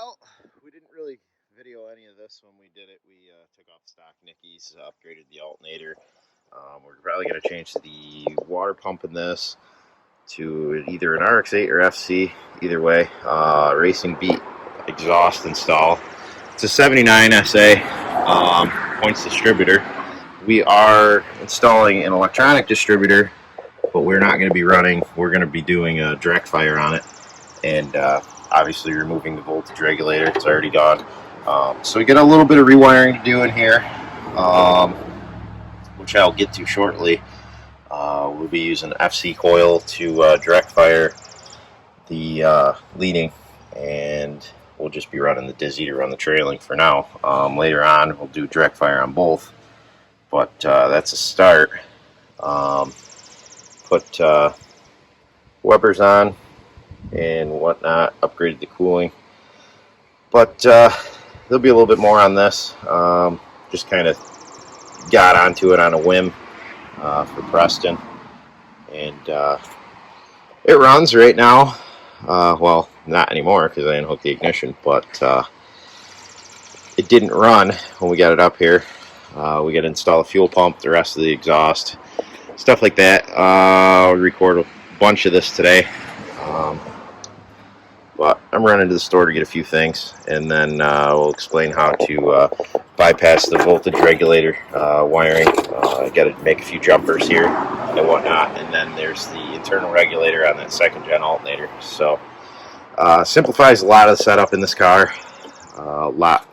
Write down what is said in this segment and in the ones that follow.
Well, we didn't really video any of this when we did it. We took off stock Nickies, upgraded the alternator. We're probably going to change the water pump in this to either an RX8 or FC, either way. Racing Beat exhaust install. It's a 79 SA points distributor. We are installing an electronic distributor, but we're not going to be running. We're going to be doing a direct fire on it, and obviously removing the voltage regulator. It's already gone. So we got a little bit of rewiring to do in here, which I'll get to shortly. We'll be using FC coil to direct fire the leading, and we'll just be running the dizzy to run the trailing for now. Later on we'll do direct fire on both, but that's a start. Put Weber's on and whatnot, upgraded the cooling, but there'll be a little bit more on this. Just kind of got onto it on a whim for Preston, and it runs right now. Well, not anymore because I unhooked the ignition, but it didn't run when we got it up here. We got to install a fuel pump, the rest of the exhaust, stuff like that. I'll record a bunch of this today. But I'm running to the store to get a few things, and then we'll explain how to bypass the voltage regulator wiring. I got to make a few jumpers here and whatnot, and then there's the internal regulator on that second gen alternator. So simplifies a lot of the setup in this car. A lot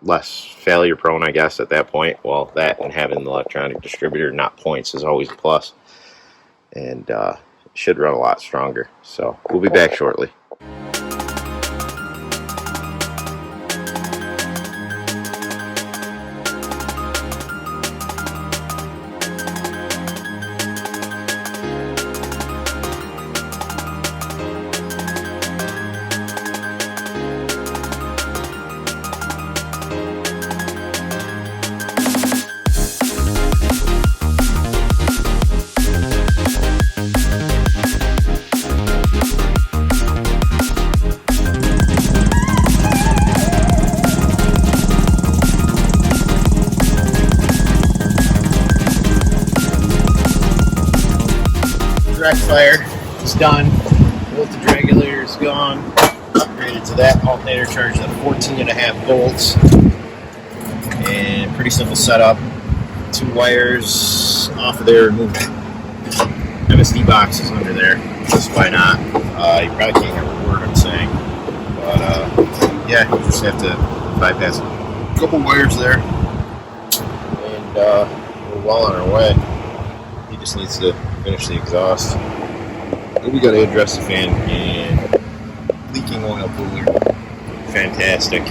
less failure prone, I guess, at that point. Well, that and having the electronic distributor, not points, is always a plus, and it should run a lot stronger. So we'll be back shortly. Direct fire is done. Voltage regulator is gone. Upgraded to that alternator, charged at 14.5 volts. And pretty simple setup. 2 wires off of there, removed MSD boxes under there. Just why not? You probably can't hear a word I'm saying. But yeah, you just have to bypass a couple wires there. And we're well on our way. He just needs to finish the exhaust. And we got to address the fan and leaking oil cooler. Fantastic.